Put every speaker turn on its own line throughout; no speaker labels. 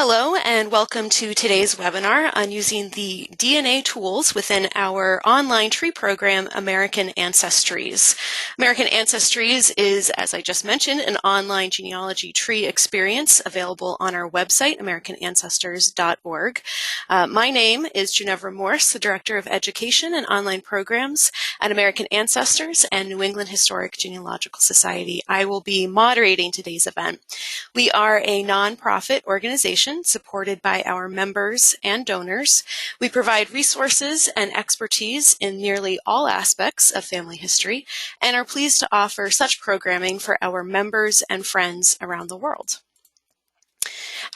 Hello and welcome to today's webinar on using the DNA tools within our online tree program, American AncesTREES. American AncesTREES is, as I just mentioned, an online genealogy tree experience available on our website, americanancestors.org. My name is Ginevra Morse, the Director of Education and Online Programs at American Ancestors and New England Historic Genealogical Society. I will be moderating today's event. We are a nonprofit organization supported by our members and donors. We provide resources and expertise in nearly all aspects of family history and are pleased to offer such programming for our members and friends around the world.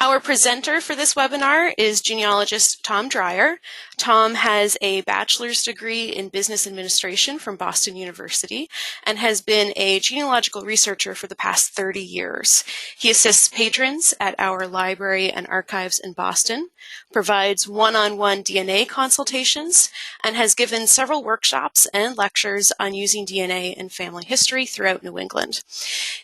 Our presenter for this webinar is genealogist Tom Dreyer. Tom has a bachelor's degree in business administration from Boston University and has been a genealogical researcher for the past 30 years. He assists patrons at our library and archives in Boston, provides one-on-one DNA consultations, and has given several workshops and lectures on using DNA in family history throughout New England.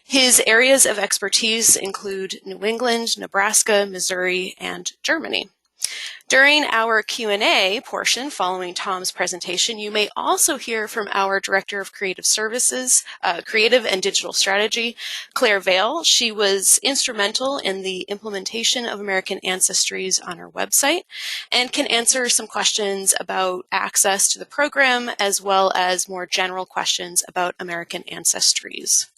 His areas of expertise include New England, Nebraska, Missouri, and Germany. During our Q&A portion following Tom's presentation, you may also hear from our Director of Creative Services, Creative and Digital Strategy, Claire Vale. She was instrumental in the implementation of American AncesTREES on our website and can answer some questions about access to the program as well as more general questions about American AncesTREES.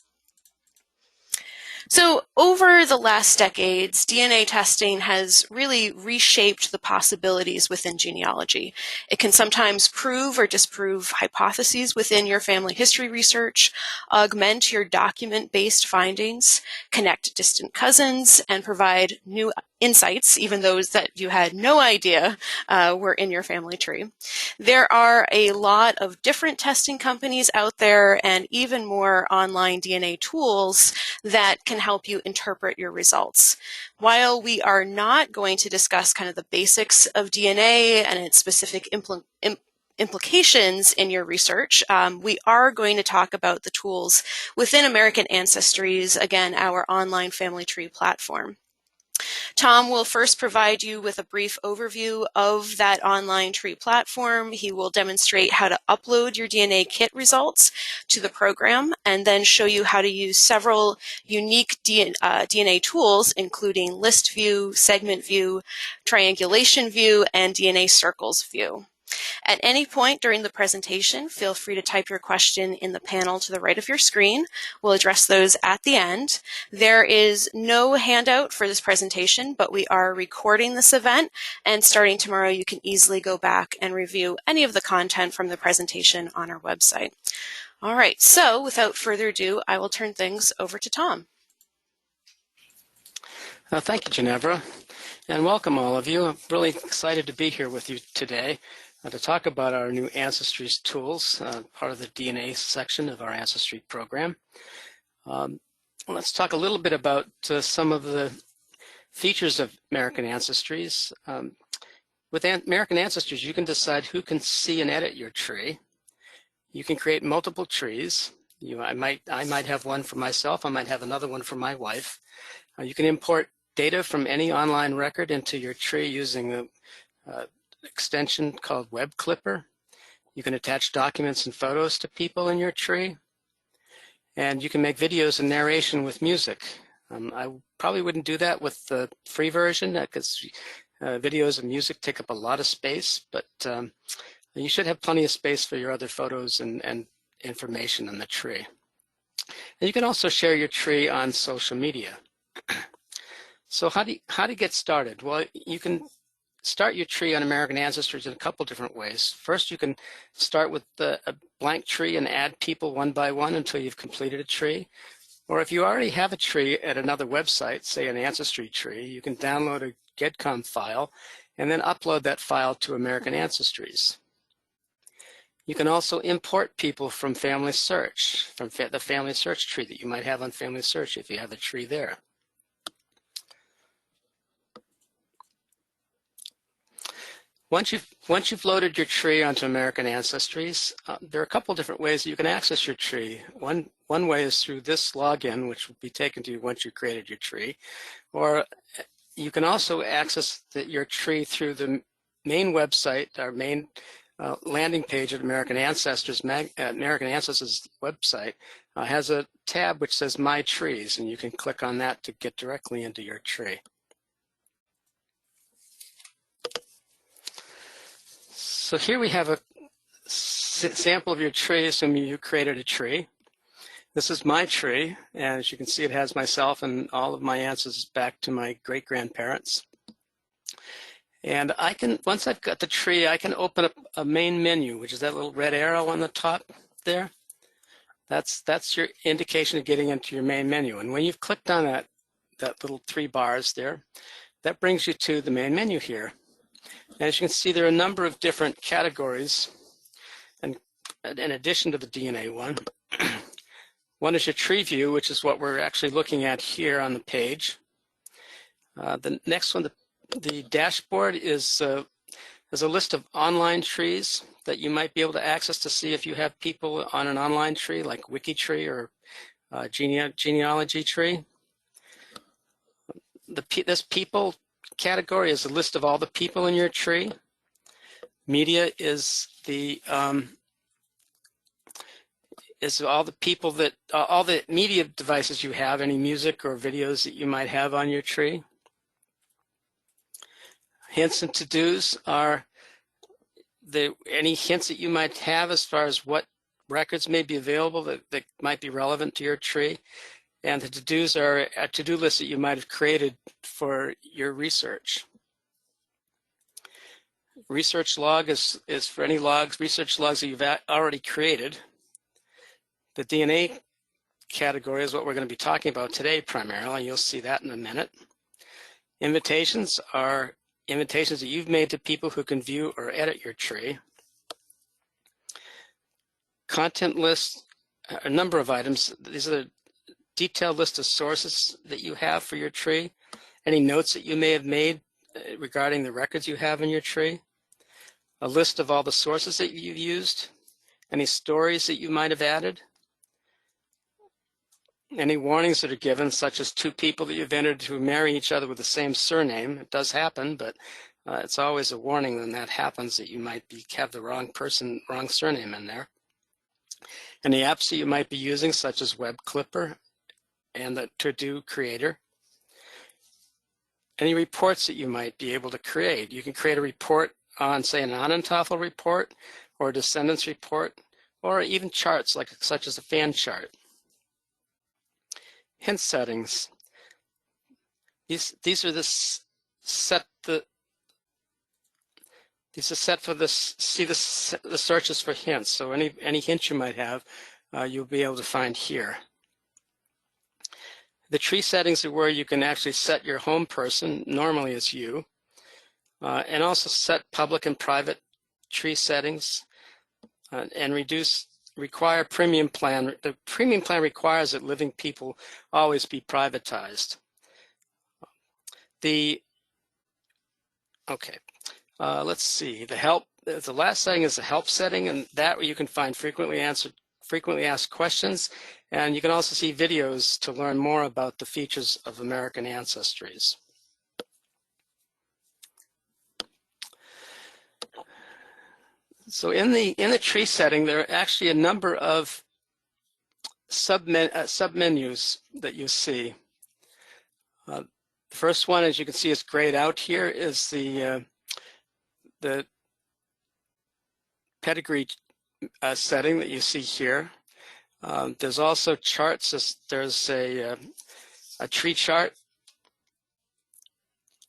So over the last decades, DNA testing has really reshaped the possibilities within genealogy. It can sometimes prove or disprove hypotheses within your family history research, augment your document-based findings, connect distant cousins, and provide new insights, even those that you had no idea were in your family tree. There are a lot of different testing companies out there and even more online DNA tools that can help you interpret your results. While we are not going to discuss kind of the basics of DNA and its specific implications in your research, we are going to talk about the tools within American AncesTREES, again, our online family tree platform. Tom will first provide you with a brief overview of that online tree platform. He will demonstrate how to upload your DNA kit results to the program and then show you how to use several unique DNA tools, including list view, segment view, triangulation view, and DNA circles view. At any point during the presentation, feel free to type your question in the panel to the right of your screen. We'll address those at the end. There is no handout for this presentation, but we are recording this event, and starting tomorrow, you can easily go back and review any of the content from the presentation on our website. All right, so without further ado, I will turn things over to Tom.
Thank you, Ginevra, and welcome all of you. I'm really excited to be here with you today to talk about our new AncesTREES tools, part of the DNA section of our AncesTREE program. Let's talk a little bit about some of the features of American AncesTREES. With American AncesTREES, you can decide who can see and edit your tree. You can create multiple trees. I might have one for myself. I might have another one for my wife. You can import data from any online record into your tree using a extension called Web Clipper. You can attach documents and photos to people in your tree, and you can make videos and narration with music. I probably wouldn't do that with the free version because videos and music take up a lot of space, but you should have plenty of space for your other photos and information in the tree. And you can also share your tree on social media. So how do you get started? Well, you can start your tree on American AncesTREES in a couple different ways. First, you can start with a blank tree and add people one by one until you've completed a tree. Or if you already have a tree at another website, say an AncestTREE tree, you can download a GEDcom file and then upload that file to American AncesTREES. You can also import people from Family Search, from the Family Search tree that you might have on Family Search if you have a tree there. Once you've loaded your tree onto American AncesTREES, there are a couple different ways that you can access your tree. One way is through this login, which will be taken to you once you created your tree, or you can also access your tree through the main website, our main landing page at American Ancestors website has a tab which says My Trees, and you can click on that to get directly into your tree. So here we have a sample of your tree, assuming you created a tree. This is my tree, and as you can see, it has myself and all of my ancestors back to my great-grandparents. And I can, once I've got the tree, I can open up a main menu, which is that little red arrow on the top there. That's your indication of getting into your main menu. And when you've clicked on that little 3 bars there, that brings you to the main menu here. And as you can see, there are a number of different categories, and in addition to the DNA one. One is your tree view, which is what we're actually looking at here on the page. The next one, the dashboard, is a list of online trees that you might be able to access to see if you have people on an online tree like WikiTree or Genealogy tree. This people category is a list of all the people in your tree. Media is all the people that, all the media devices you have, any music or videos that you might have on your tree. Hints and to-dos are any hints that you might have as far as what records may be available that might be relevant to your tree. And the to-dos are a to-do list that you might have created for your research. Research log is for any research logs that you've already created. The DNA category is what we're going to be talking about today primarily. You'll see that in a minute. Invitations are invitations that you've made to people who can view or edit your tree. Content lists, a number of items. These are the detailed list of sources that you have for your tree. Any notes that you may have made regarding the records you have in your tree. A list of all the sources that you've used. Any stories that you might have added. Any warnings that are given, such as 2 people that you've entered who marry each other with the same surname. It does happen, but it's always a warning when that happens that you might have the wrong surname in there. Any apps that you might be using, such as Web Clipper and the To-Do Creator. Any reports that you might be able to create. You can create a report on, say, an Onondaga report or a descendants report, or even charts such as a fan chart. Hint settings. These are set for the searches for hints. So any hint you might have, you'll be able to find here. The tree settings are where you can actually set your home person, normally it's you, and also set public and private tree settings, and require premium plan. The premium plan requires that living people always be privatized. Let's see. The last setting is the help setting, and that you can find frequently asked questions, and you can also see videos to learn more about the features of American AncesTREES. So in the tree setting, there are actually a number of submenus that you see. The first one, as you can see, is grayed out here, is the pedigree setting that you see here. There's also charts. There's a tree chart,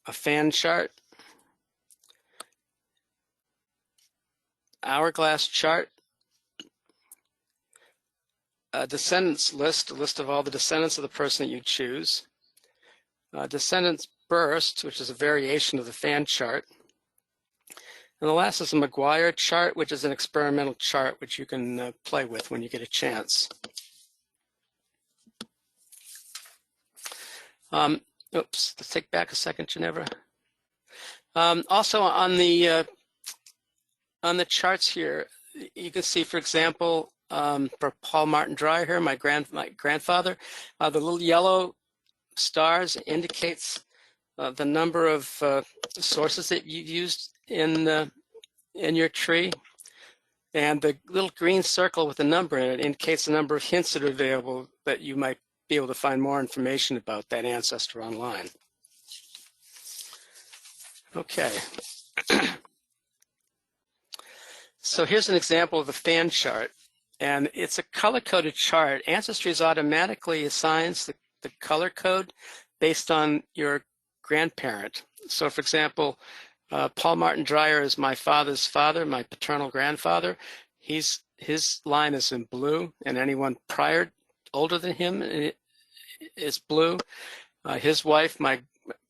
a fan chart, hourglass chart, a descendants list, a list of all the descendants of the person that you choose, descendants burst, which is a variation of the fan chart, and the last is a McGuire chart, which is an experimental chart which you can play with when you get a chance. Oops, let's take back a second, Ginevra. Also on the charts here, you can see, for example, for Paul Martin Dreyer here, my grandfather, the little yellow stars indicates the number of sources that you've used in your tree, and the little green circle with the number in it indicates the number of hints that are available that you might be able to find more information about that ancestor online. Okay. So here's an example of the fan chart, and it's a color-coded chart. AncesTREES automatically assigns the color code based on your grandparent. So for example, Paul Martin Dreyer is my father's father, my paternal grandfather. His line is in blue, and anyone prior, older than him, is blue. His wife, my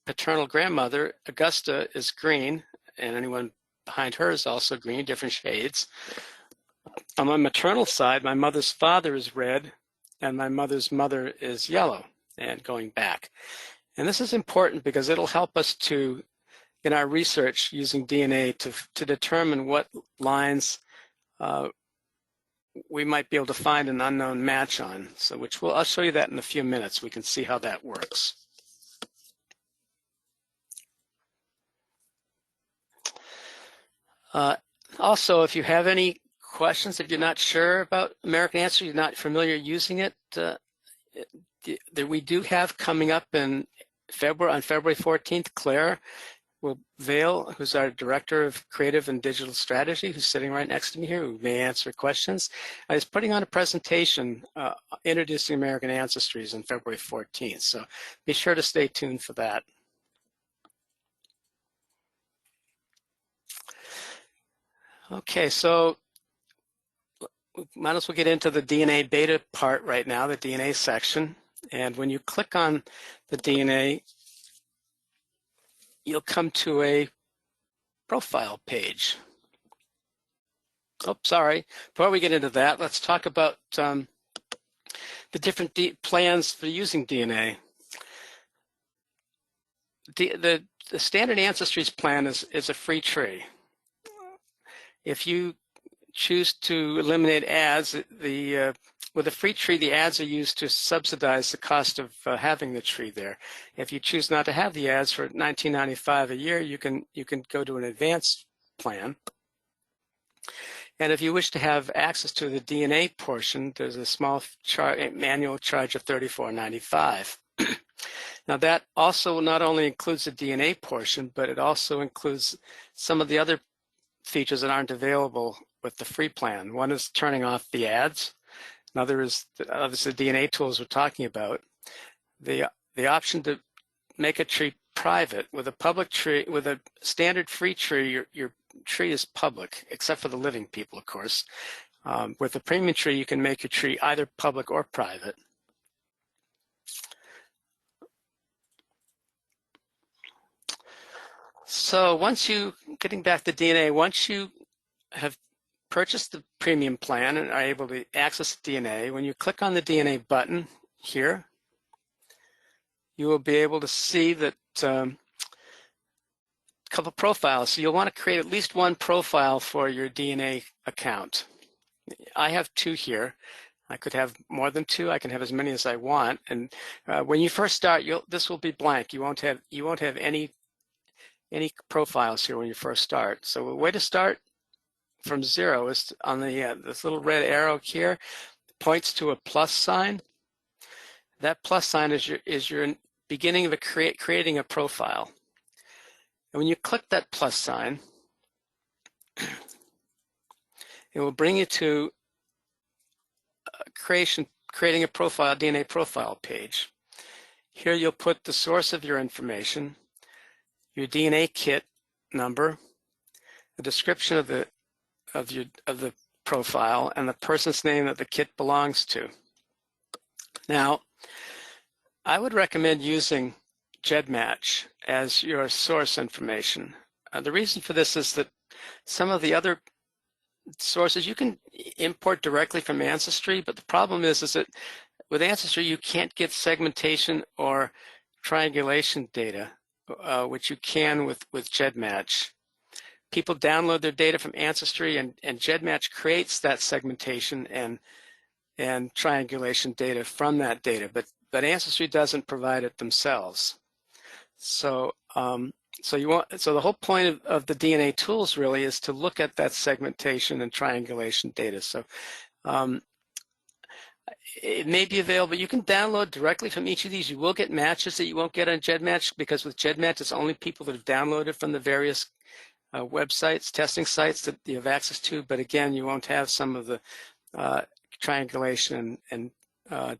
paternal grandmother, Augusta, is green, and anyone behind her is also green, different shades. On my maternal side, my mother's father is red, and my mother's mother is yellow, and going back. And this is important because it'll help us to, in our research using DNA, to determine what lines we might be able to find an unknown match on. So I'll show you that in a few minutes. We can see how that works. Also, if you have any questions, if you're not sure about American Ancestry, you're not familiar using it, we do have coming up in February, on February 14th, Claire Vale, who's our Director of Creative and Digital Strategy, who's sitting right next to me here, who may answer questions, is putting on a presentation introducing American Ancestries on February 14th. So be sure to stay tuned for that. Okay, so we might as well get into the DNA beta part right now, the DNA section. And when you click on the DNA, you'll come to a profile page. Oh, sorry. Before we get into that, let's talk about the different plans for using DNA. The standard AncesTREES plan is a free tree. If you choose to eliminate ads, with a free tree, the ads are used to subsidize the cost of having the tree there. If you choose not to have the ads for $19.95 a year, you can go to an advanced plan. And if you wish to have access to the DNA portion, there's a small manual charge of $34.95. Now that also not only includes the DNA portion, but it also includes some of the other features that aren't available with the free plan. One is turning off the ads. Another is obviously the DNA tools we're talking about. The option to make a tree private. With a public tree, with a standard free tree, your tree is public, except for the living people, of course. With a premium tree, you can make your tree either public or private. So getting back to DNA, once you have purchased the premium plan and are able to access the DNA, when you click on the DNA button here, you will be able to see that a couple profiles. So you'll want to create at least one profile for your DNA account. I have two here. I could have more than two. I can have as many as I want. And when you first start, this will be blank. You won't have any profiles here when you first start. So a way to start from zero is on this little red arrow here, points to a plus sign. That plus sign is your beginning of creating a profile. And when you click that plus sign, it will bring you to creating a profile, DNA profile page. Here you'll put the source of your information, your DNA kit number, the description of the profile, and the person's name that the kit belongs to. Now, I would recommend using GEDmatch as your source information. The reason for this is that some of the other sources you can import directly from Ancestry, but the problem is that with Ancestry you can't get segmentation or triangulation data, which you can with GEDmatch. People download their data from Ancestry, and GEDmatch creates that segmentation and triangulation data from that data, but Ancestry doesn't provide it themselves. So, so the whole point of the DNA tools really is to look at that segmentation and triangulation data. So it may be available. You can download directly from each of these. You will get matches that you won't get on GEDmatch, because with GEDmatch, it's only people that have downloaded from the various websites, testing sites that you have access to. But again, you won't have some of the triangulation and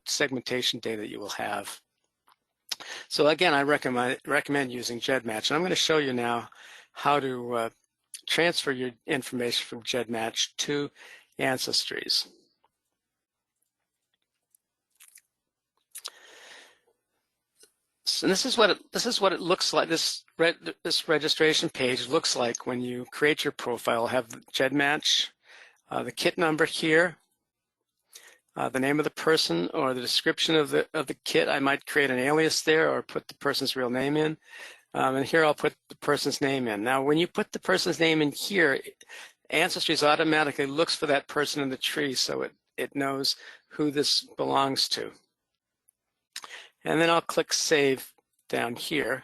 segmentation data that you will have. So again, I recommend using GEDmatch. And I'm going to show you now how to transfer your information from GEDmatch to AncesTREES. So this is what it looks like. This registration page looks like when you create your profile. Have the GEDmatch, the kit number here, the name of the person or the description of the kit. I might create an alias there or put the person's real name in. And here I'll put the person's name in. Now, when you put the person's name in here, AncesTREES automatically looks for that person in the tree, so it knows who this belongs to. And then I'll click Save down here.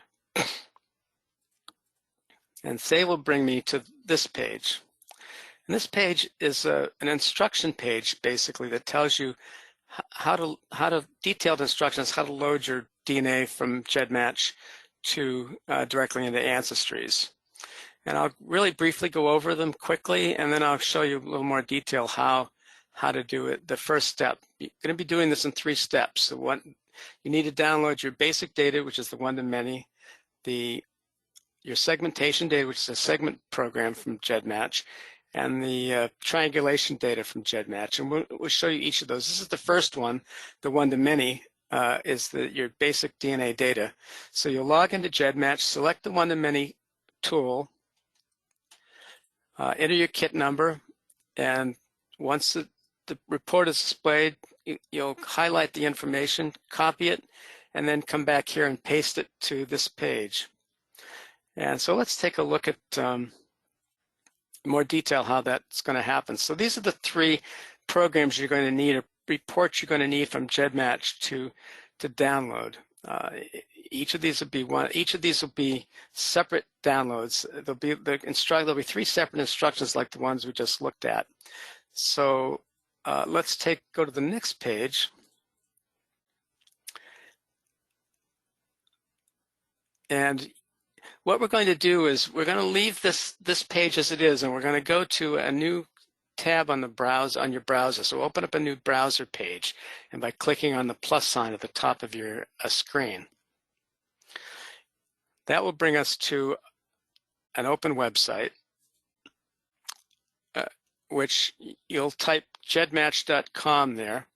And Save will bring me to this page. And this page is an instruction page, basically, that tells you how to detailed instructions, how to load your DNA from GEDmatch to directly into AncesTREES. And I'll really briefly go over them quickly, and then I'll show you a little more detail how to do it. The first step, you're going to be doing this in 3 steps. So you need to download your basic data, which is the one-to-many, your segmentation data, which is a segment program from GEDmatch, and the triangulation data from GEDmatch. And we'll show you each of those. This is the first one, the one-to-many, is your basic DNA data. So you'll log into GEDmatch, select the one-to-many tool, enter your kit number, and once the report is displayed, you'll highlight the information, copy it, and then come back here and paste it to this page. And so let's take a look at more detail how that's going to happen. So these are the 3 programs you're going to need, or reports you're going to need from GEDmatch to download. Each of these will be separate downloads. There'll be 3 separate instructions like the ones we just looked at. So let's go to the next page. And what we're going to do is we're going to leave this page as it is, and we're going to go to a new tab on your browser. So open up a new browser page, and by clicking on the plus sign at the top of your screen. That will bring us to an open website, which you'll type gedmatch.com there,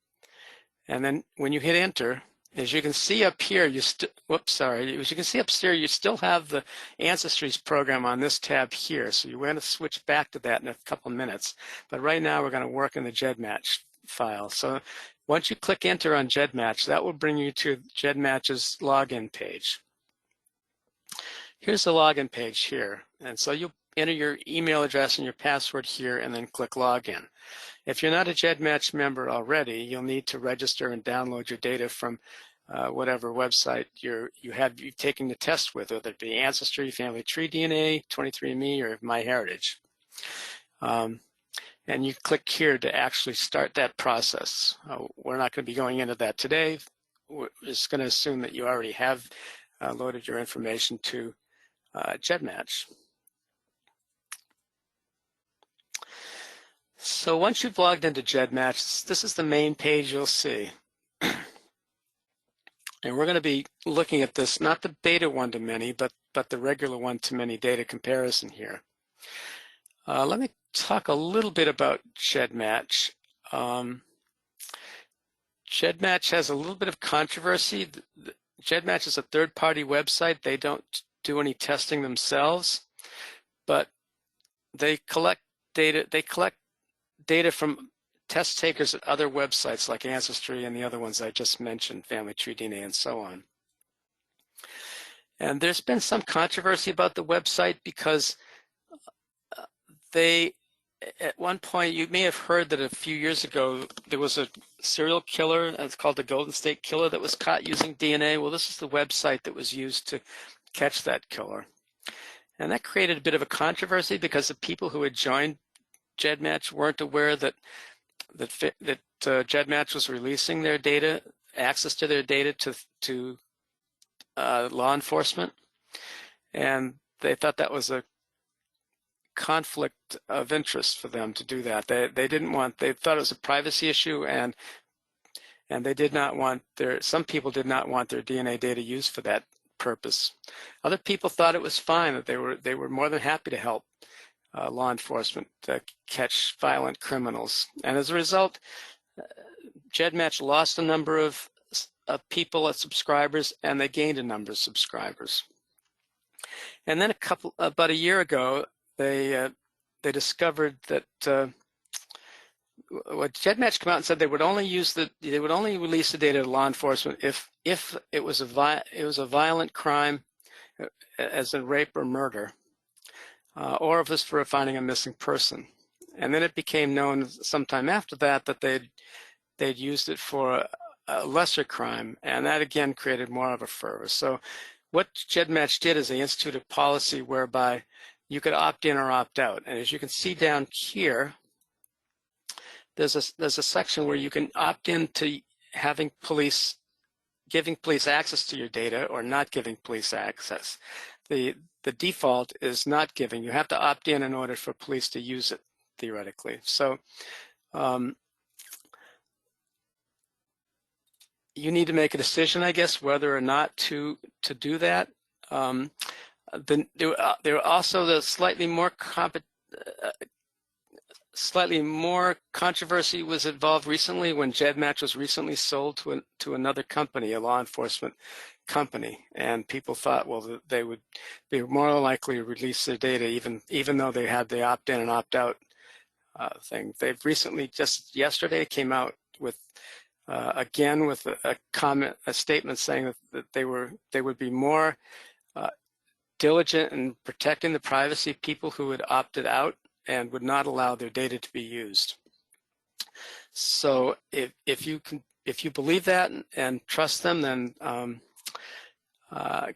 and then when you hit enter, as you can see up here, as you can see upstairs, you still have the AncesTREES program on this tab here. So you're going to switch back to that in a couple of minutes. But right now, we're going to work in the GEDmatch file. So once you click enter on GEDmatch, that will bring you to GEDmatch's login page. Here's the login page here. And so you'll enter your email address and your password here, and then click login. If you're not a GEDmatch member already, you'll need to register and download your data from whatever website you've taken the test with, whether it be Ancestry, Family Tree DNA, 23andMe, or MyHeritage. And you click here to actually start that process. We're not going to be going into that today. We're just going to assume that you already have loaded your information to GEDmatch. So once you've logged into GEDmatch, this is the main page you'll see. And we're going to be looking at this, not the beta one-to-many, but the regular one-to-many data comparison here. Let me talk a little bit about GEDmatch. GEDmatch has a little bit of controversy. GEDmatch is a third-party website. They don't do any testing themselves, but they collect data. They collect data from test takers at other websites like Ancestry and the other ones I just mentioned, Family Tree DNA and so on. And there's been some controversy about the website because at one point, you may have heard that a few years ago, there was a serial killer, it's called the Golden State Killer, that was caught using DNA. Well, this is the website that was used to catch that killer. And that created a bit of a controversy because the people who had joined GEDmatch weren't aware that GEDmatch was releasing their data, access to their data to law enforcement, and they thought that was a conflict of interest for them to do that. They thought it was a privacy issue, and they did not want some people did not want their DNA data used for that purpose. Other people thought it was fine, that they were more than happy to help law enforcement catch violent criminals. And as a result, GEDmatch lost a number of people as subscribers, and they gained a number of subscribers. And then about a year ago, they discovered that what GEDmatch came out and said they would only release the data to law enforcement if it was a violent crime, as in rape or murder, or if it was for finding a missing person. And then it became known sometime after that that they'd used it for a lesser crime, and that again created more of a fervor. So what GEDmatch did is they instituted a policy whereby you could opt in or opt out. And as you can see down here, there's a section where you can opt in to giving police access to your data or not giving police access. The default is not giving. You have to opt in order for police to use it, theoretically. So you need to make a decision, I guess, whether or not to do that. There are also the slightly more controversy was involved recently when GEDmatch was recently sold to another company, a law enforcement company, and people thought, well, they would be more likely to release their data even though they had the opt-in and opt-out thing. They've recently, just yesterday, came out with again with a statement saying that they would be more diligent in protecting the privacy of people who had opted out and would not allow their data to be used. So if you believe that and trust them, then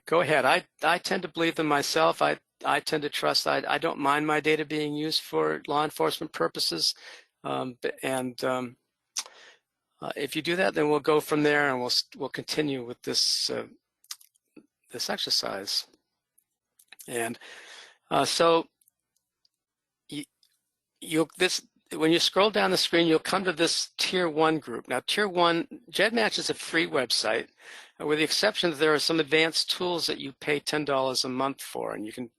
go ahead. I tend to believe them myself. I tend to trust. I don't mind my data being used for law enforcement purposes. If you do that, then we'll go from there, and we'll continue with this this exercise. And so when you scroll down the screen, you'll come to this Tier 1 group. Now, Tier 1, GEDmatch is a free website, with the exception that there are some advanced tools that you pay $10 a month for, and you can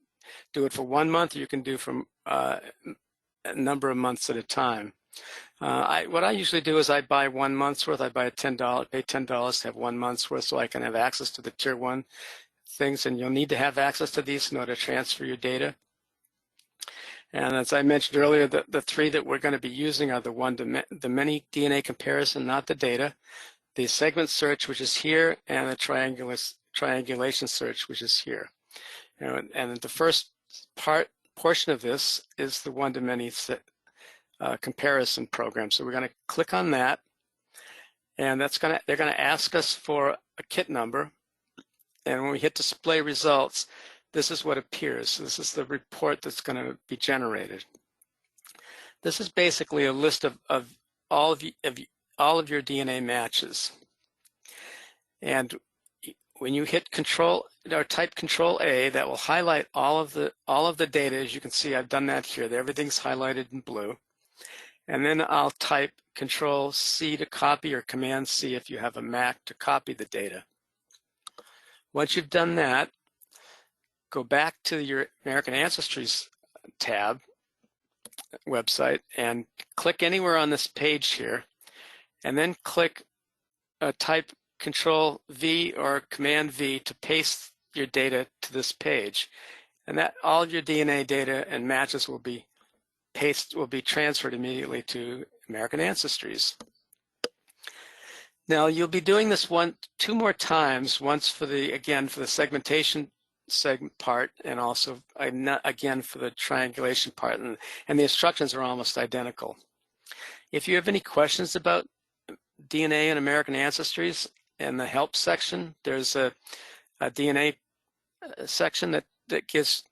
do it for 1 month, or you can do from a number of months at a time. What I usually do is I buy 1 month's worth. I buy pay $10 to have 1 month's worth, so I can have access to the Tier 1 things, and you'll need to have access to these in order to transfer your data. And as I mentioned earlier, the three that we're going to be using are the many DNA comparison, not the data, the segment search, which is here, and the triangulation search, which is here. And the first portion of this is the one-to-many comparison program. So we're going to click on that, and they're going to ask us for a kit number. And when we hit display results, this is what appears. This is the report that's going to be generated. This is basically a list of all of your DNA matches. And when you hit Control or type Control A, that will highlight all of the data. As you can see, I've done that here. Everything's highlighted in blue. And then I'll type Control C to copy, or Command C if you have a Mac to copy the data. Once you've done that, go back to your American AncesTREES tab website and click anywhere on this page here, and then type Control V or Command V to paste your data to this page, and that all of your DNA data and matches will be transferred immediately to American AncesTREES. Now you'll be doing this two more times, once for the segmentation segment part, and also again for the triangulation part, and the instructions are almost identical. If you have any questions about DNA and American AncesTREES, in the help section there's a DNA section that gives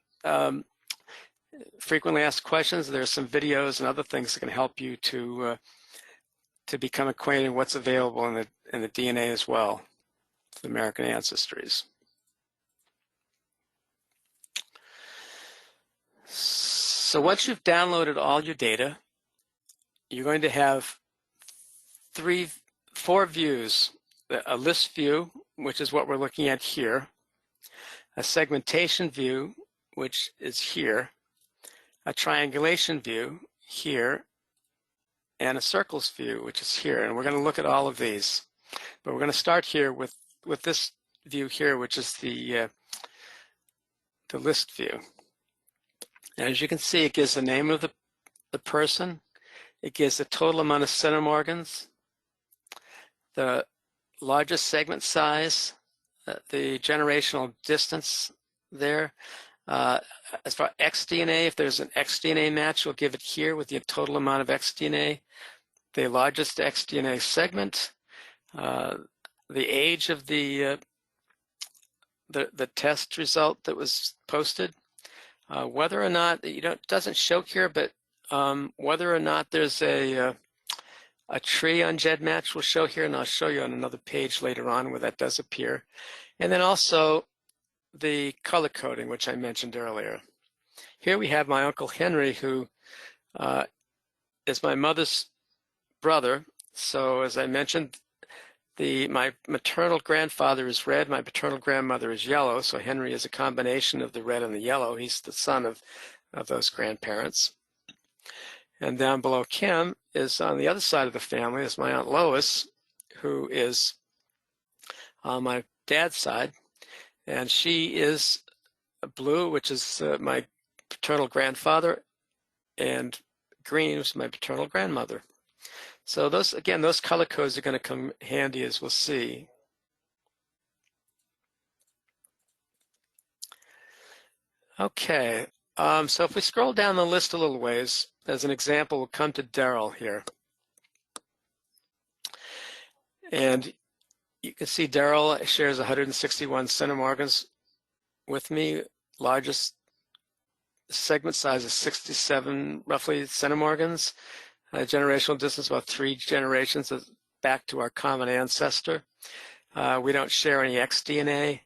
frequently asked questions. There's some videos and other things that can help you to become acquainted with what's available in the DNA as well, the American Ancestries. So once you've downloaded all your data, you're going to have four views: a list view, which is what we're looking at here; a segmentation view, which is here; a triangulation view here; and a circles view, which is here. And we're going to look at all of these, but we're going to start here with this view here, which is the list view. And as you can see, it gives the name of the person, it gives the total amount of centimorgans, the largest segment size, the generational distance there. As far as xDNA, if there's an xDNA match, we'll give it here with the total amount of xDNA, the largest xDNA segment, the age of the test result that was posted, whether or not, it doesn't show here, but whether or not there's a tree on GEDmatch will show here, and I'll show you on another page later on where that does appear. And then also the color coding, which I mentioned earlier. Here we have my Uncle Henry, who is my mother's brother. So as I mentioned, my maternal grandfather is red, my paternal grandmother is yellow, so Henry is a combination of the red and the yellow. He's the son of those grandparents. And down below Kim is on the other side of the family is my Aunt Lois, who is on my dad's side, and she is blue, which is my paternal grandfather, and green was my paternal grandmother. So those color codes are going to come handy, as we'll see. Okay, so if we scroll down the list a little ways, as an example, we'll come to Daryl here. And you can see Daryl shares 161 centimorgans with me. Largest segment size is 67, roughly, centimorgans. Generational distance, about 3 generations back to our common ancestor. We don't share any xDNA,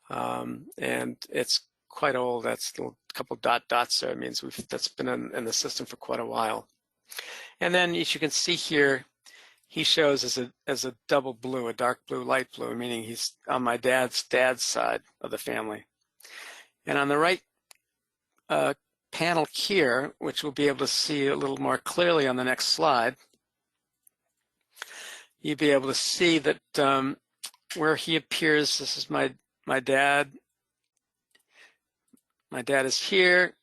and it's quite old. That's a couple dots there. It means that's been in the system for quite a while. And then, as you can see here, he shows as a double blue, a dark blue, light blue, meaning he's on my dad's side of the family. And on the right panel here, which we'll be able to see a little more clearly on the next slide, you'll be able to see that where he appears, this is my dad. My dad is here,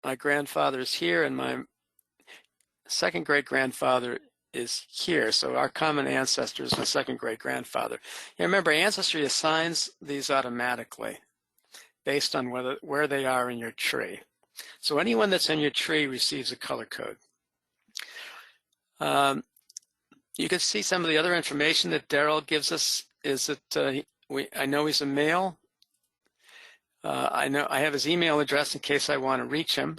my grandfather is here, and my second great-grandfather is here. So our common ancestor is my second great-grandfather. And remember, Ancestry assigns these automatically based on where they are in your tree. So anyone that's in your tree receives a color code. You can see some of the other information that Daryl gives us is that I know he's a male. I have his email address in case I want to reach him.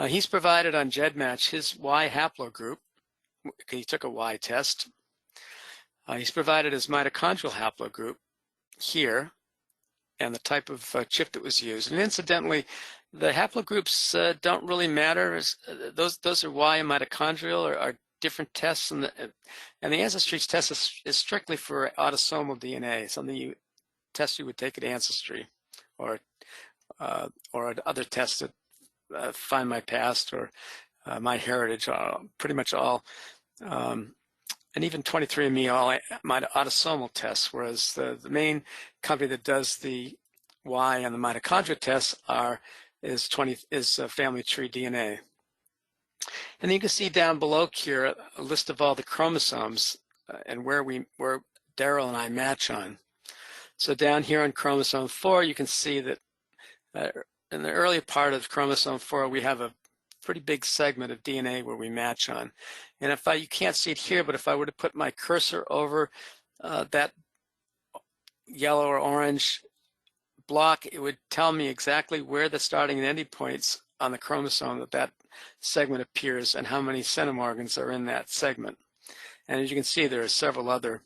He's provided on GEDmatch his Y haplogroup. He took a Y test. He's provided his mitochondrial haplogroup here and the type of chip that was used. And incidentally, the haplogroups don't really matter. Those are Y and mitochondrial are different tests, and the AncesTREES test is strictly for autosomal DNA, something test you would take at Ancestry, or other tests that Find My Past or My Heritage, pretty much all, and even 23andMe, all my autosomal tests, whereas the main company that does the Y and the mitochondria tests is Family Tree DNA. And then you can see down below here a list of all the chromosomes and where Daryl and I match on. So down here on chromosome 4, you can see that in the early part of chromosome 4, we have a pretty big segment of DNA where we match on. And you can't see it here, but if I were to put my cursor over that yellow or orange block, it would tell me exactly where the starting and ending points on the chromosome that segment appears and how many centimorgans are in that segment. And as you can see, there are several other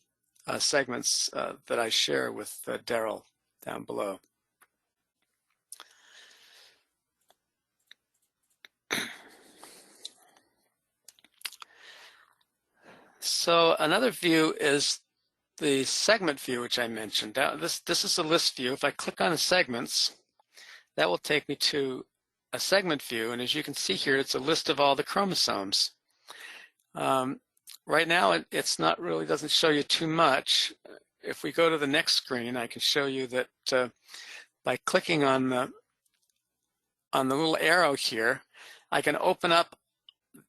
segments that I share with Daryl down below. So another view is the segment view, which I mentioned. Now, this is a list view. If I click on the segments, that will take me to a segment view. And as you can see here, it's a list of all the chromosomes. Right now, it's not really doesn't show you too much. If we go to the next screen, I can show you that by clicking on the little arrow here, I can open up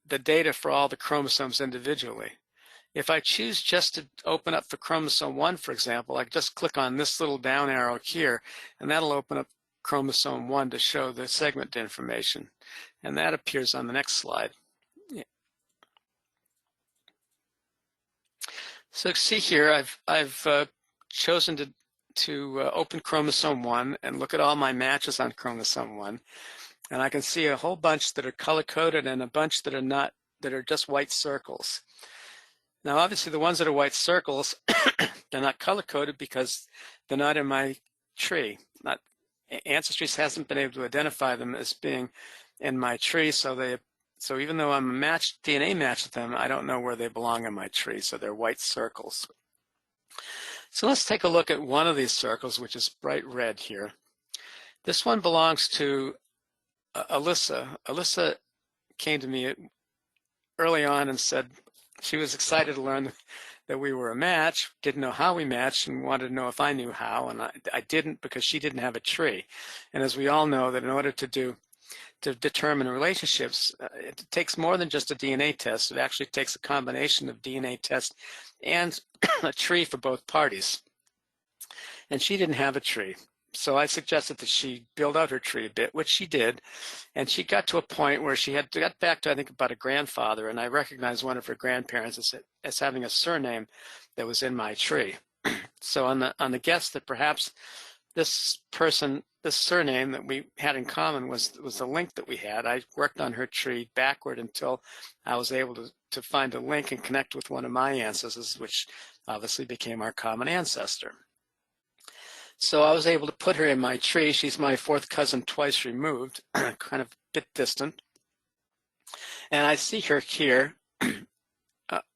the data for all the chromosomes individually. If I choose just to open up for chromosome 1, for example, I can just click on this little down arrow here, and that'll open up chromosome 1 to show the segment information. And that appears on the next slide. So see here, I've chosen to open chromosome 1 and look at all my matches on chromosome 1. And I can see a whole bunch that are color-coded and a bunch that are not, that are just white circles. Now, obviously, the ones that are white circles, they're not color-coded because they're not in my tree. AncesTREES hasn't been able to identify them as being in my tree, so even though I'm a DNA match with them, I don't know where they belong in my tree, so they're white circles. So let's take a look at one of these circles, which is bright red here. This one belongs to Alyssa. Alyssa came to me early on and said she was excited to learn that we were a match, didn't know how we matched, and wanted to know if I knew how, and I didn't because she didn't have a tree. And as we all know, that in order to determine relationships, it takes more than just a DNA test. It actually takes a combination of DNA test and a tree for both parties. And she didn't have a tree. So I suggested that she build out her tree a bit, which she did. And she got to a point where she got back to, I think, about a grandfather, and I recognized one of her grandparents as having a surname that was in my tree. So on the guess that perhaps this surname that we had in common was the link that we had, I worked on her tree backward until I was able to find a link and connect with one of my ancestors, which obviously became our common ancestor. So I was able to put her in my tree. She's my fourth cousin twice removed, kind of a bit distant. And I see her here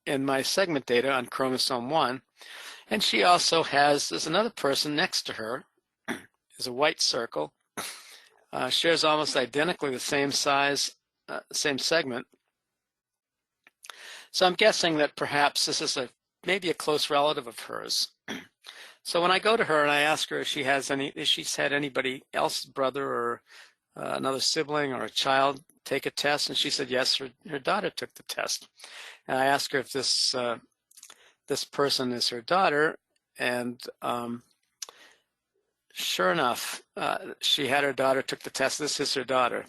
in my segment data on chromosome 1. And she also there's another person next to her, is a white circle, shares almost identically the same size, same segment. So I'm guessing that perhaps this is maybe a close relative of hers. So when I go to her and I ask her if she's had anybody else, brother or another sibling or a child take a test, and she said yes, her daughter took the test. And I asked her if this person is her daughter, and sure enough, she had her daughter took the test. This is her daughter.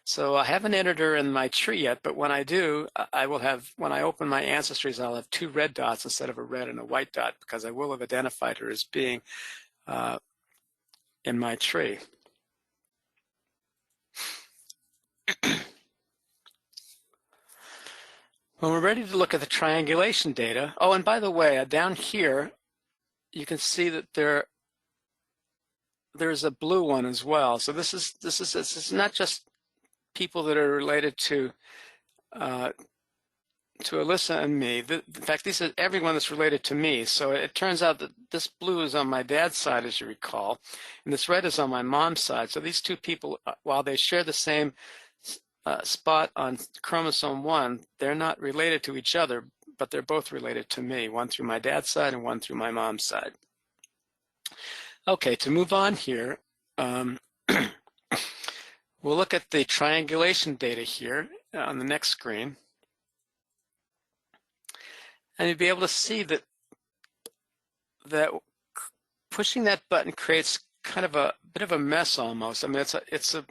So I haven't entered her in my tree yet, but when I do, I will have, when I open my AncesTREES, I'll have 2 red dots instead of a red and a white dot, because I will have identified her as being in my tree. When we're ready to look at the triangulation data, oh, and by the way, down here, you can see that there's a blue one as well. So this is not just people that are related to Alyssa and me. In fact, this is everyone that's related to me. So it turns out that this blue is on my dad's side, as you recall, and this red is on my mom's side. So these two people, while they share the same spot on chromosome 1, they're not related to each other, but they're both related to me, one through my dad's side and one through my mom's side. Okay, to move on here, we'll look at the triangulation data here on the next screen. And you'll be able to see that pushing that button creates kind of a bit of a mess almost. I mean, it's a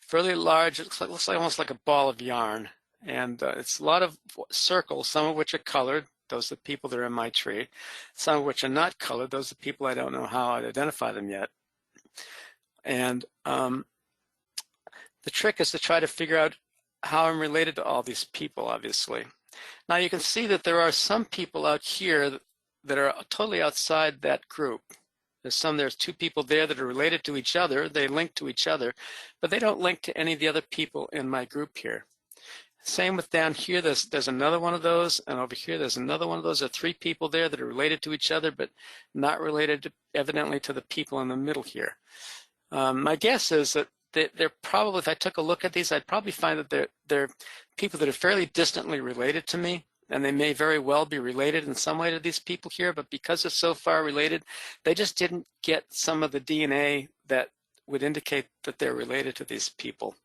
fairly large, it looks like almost like a ball of yarn. And it's a lot of circles, some of which are colored. Those are the people that are in my tree. Some of which are not colored. Those are the people I don't know how I'd identify them yet. And the trick is to try to figure out how I'm related to all these people, obviously. Now you can see that there are some people out here that are totally outside that group. There's two people there that are related to each other. They link to each other, but they don't link to any of the other people in my group here. Same with down here, there's another one of those, and over here there's another one of those. There are three people there that are related to each other, but not related evidently to the people in the middle here. My guess is that they're probably, if I took a look at these, I'd probably find that they're people that are fairly distantly related to me, and they may very well be related in some way to these people here, but because they're so far related, they just didn't get some of the DNA that would indicate that they're related to these people.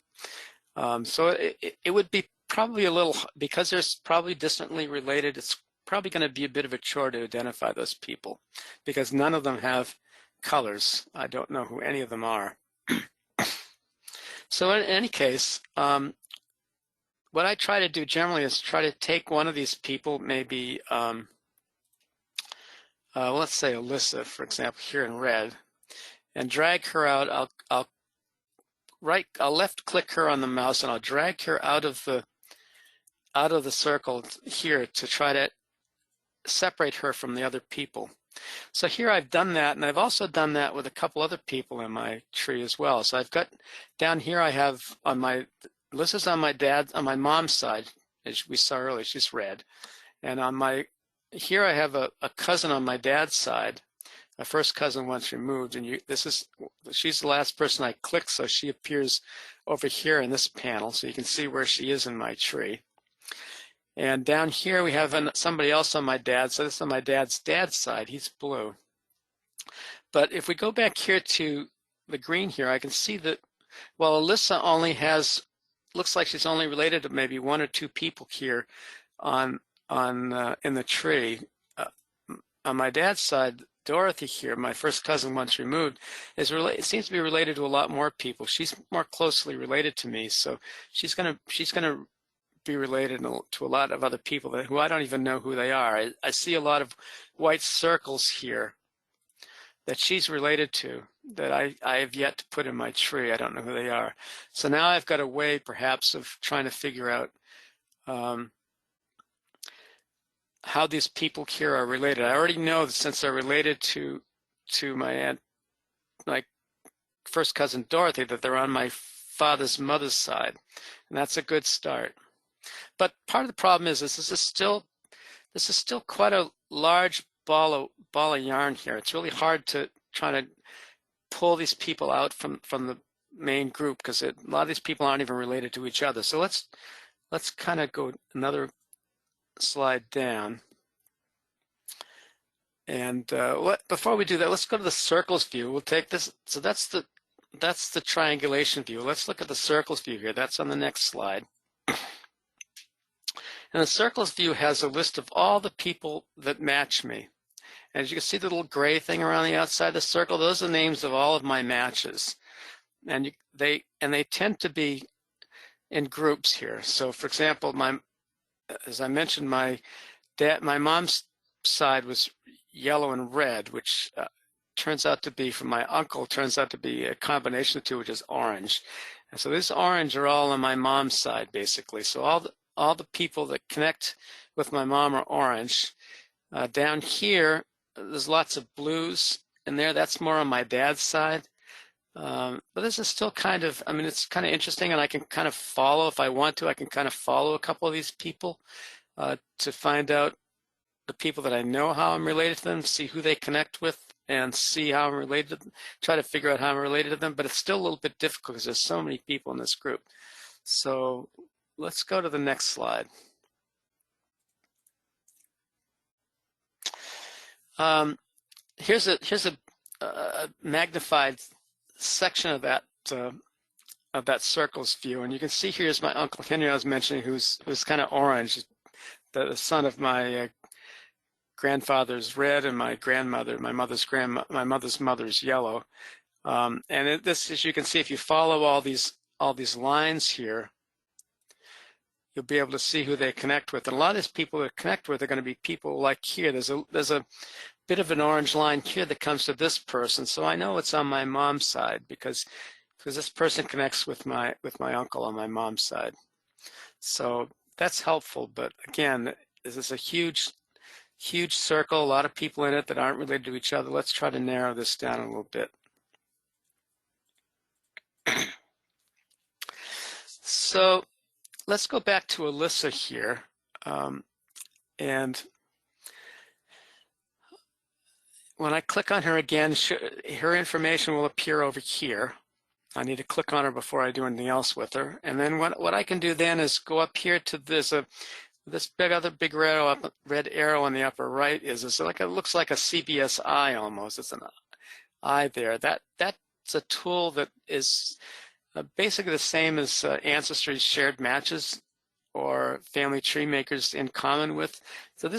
So it would be probably a little, because they're probably distantly related, it's probably going to be a bit of a chore to identify those people, because none of them have colors. I don't know who any of them are. So in any case, what I try to do generally is try to take one of these people, maybe, let's say Alyssa, for example, here in red, and drag her out. I'll left click her on the mouse, and I'll drag her out of the circle here to try to separate her from the other people. So here I've done that, and I've also done that with a couple other people in my tree as well. So I've got down here, I have on my, this is on my mom's side, as we saw earlier, she's red. And on here I have a cousin on my dad's side, a first cousin once removed, and she's the last person I clicked, so she appears over here in this panel, so you can see where she is in my tree. And down here we have somebody else on my dad's, so this is on my dad's side, he's blue. But if we go back here to the green here, I can see that, well, Alyssa only has, looks like she's only related to maybe one or two people here in the tree. On my dad's side, Dorothy here, my first cousin once removed, seems to be related to a lot more people. She's more closely related to me, so she's gonna be related to a lot of other people who I don't even know who they are. I see a lot of white circles here that she's related to that I have yet to put in my tree. I don't know who they are. So now I've got a way perhaps of trying to figure out how these people here are related. I already know that since they're related to my first cousin Dorothy, that they're on my father's mother's side, and that's a good start. But part of the problem is this is still quite a large ball of yarn here. It's really hard to try to pull these people out from the main group, because a lot of these people aren't even related to each other. So let's kind of go another slide down. And before we do that, let's go to the circles view. We'll take this. So that's the triangulation view. Let's look at the circles view here. That's on the next slide. And the circles view has a list of all the people that match me. As you can see, the little gray thing around the outside of the circle, those are the names of all of my matches. And they tend to be in groups here. So for example, as I mentioned, my mom's side was yellow and red, which turns out to be, from my uncle, turns out to be a combination of two, which is orange. And so this orange are all on my mom's side, basically. So all the people that connect with my mom are orange. Down here, there's lots of blues in there. That's more on my dad's side. But this is still kind of, I mean, it's kind of interesting, and I can kind of follow, if I want to, I can kind of follow a couple of these people to find out the people that I know, how I'm related to them, see who they connect with, and see how I'm related to them, try to figure out how I'm related to them. But it's still a little bit difficult because there's so many people in this group. So let's go to the next slide. Here's a magnified section of that circles view, and you can see here's my Uncle Henry I was mentioning, who's kind of orange, the son of my grandfather's red, and my mother's mother's yellow. And this, as you can see, if you follow all these lines here, you'll be able to see who they connect with. And a lot of these people that connect with are going to be people like here. There's a bit of an orange line here that comes to this person, so I know it's on my mom's side because this person connects with my uncle on my mom's side. So that's helpful, but again, this is a huge circle, a lot of people in it that aren't related to each other. Let's try to narrow this down a little bit. So let's go back to Alyssa here, and when I click on her again, her information will appear over here. I need to click on her before I do anything else with her. And then what I can do then is go up here to this big red arrow on the upper right is like, it looks like a CBS eye almost. It's an eye there. That's a tool that is basically the same as Ancestry's shared matches or family tree makers in common with. So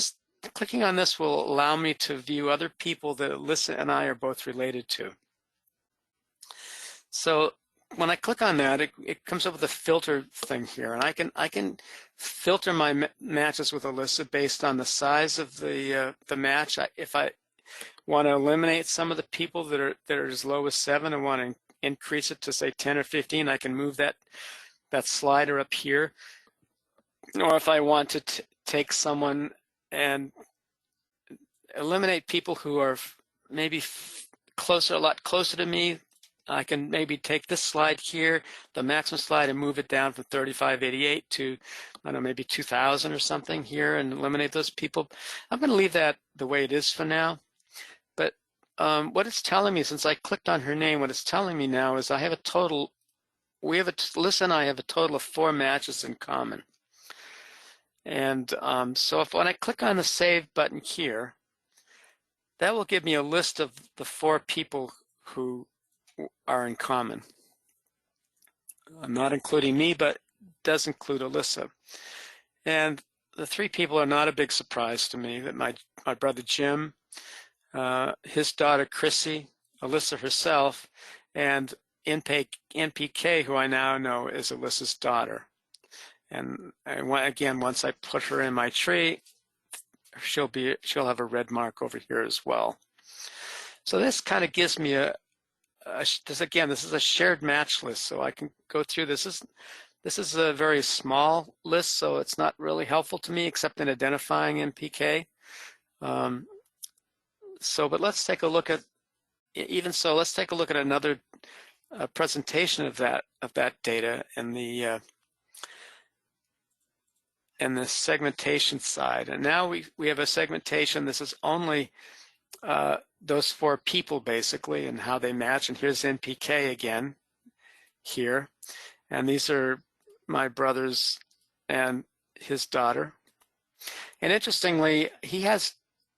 clicking on this will allow me to view other people that Alyssa and I are both related to. So when I click on that, it comes up with a filter thing here, and I can filter my matches with Alyssa based on the size of the match. If I want to eliminate some of the people that are as low as 7 and want to increase it to say 10 or 15, I can move that slider up here. Or if I want to take someone and eliminate people who are maybe a lot closer to me, I can maybe take this slide here, the maximum slide, and move it down from 3588 to, I don't know, maybe 2000 or something here and eliminate those people. I'm going to leave that the way it is for now. But what it's telling me, since I clicked on her name, what it's telling me now is I have a total, Alyssa and I have a total of 4 matches in common. And so when I click on the Save button here, that will give me a list of the 4 people who are in common. I'm not including me, but does include Alyssa. And the 3 people are not a big surprise to me, that my brother Jim, his daughter Chrissy, Alyssa herself, and NPK, who I now know is Alyssa's daughter. And again, once I put her in my tree, she'll have a red mark over here as well. So this kind of gives me this is a shared match list, so I can go through this. This is a very small list, so it's not really helpful to me except in identifying NPK. But let's take a look at, let's take a look at another presentation of that data in the segmentation side. And now we have a segmentation. This is only those 4 people basically and how they match. And here's NPK again here. And these are my brothers and his daughter. And interestingly, he has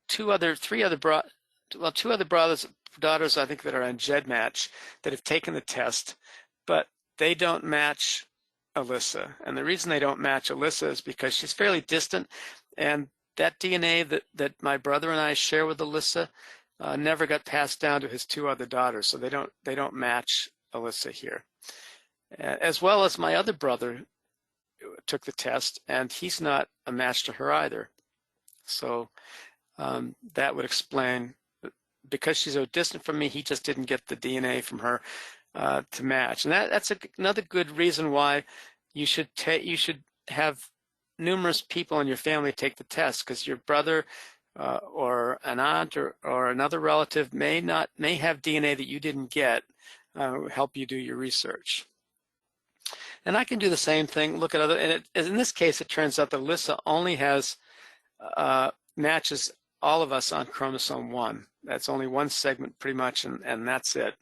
two other daughters, I think, that are on GEDmatch that have taken the test, but they don't match Alyssa. And the reason they don't match Alyssa is because she's fairly distant, and that DNA that my brother and I share with Alyssa never got passed down to his 2 other daughters, so they don't match Alyssa here. As well as my other brother took the test, and he's not a match to her either. So that would explain, because she's so distant from me, he just didn't get the DNA from her to match. And that's another good reason why you should have numerous people in your family take the test, because your brother or an aunt or another relative may have DNA that you didn't get, help you do your research. And I can do the same thing, look at other, and in this case, it turns out that Alyssa only has matches all of us on chromosome 1. That's only one segment pretty much, and that's it.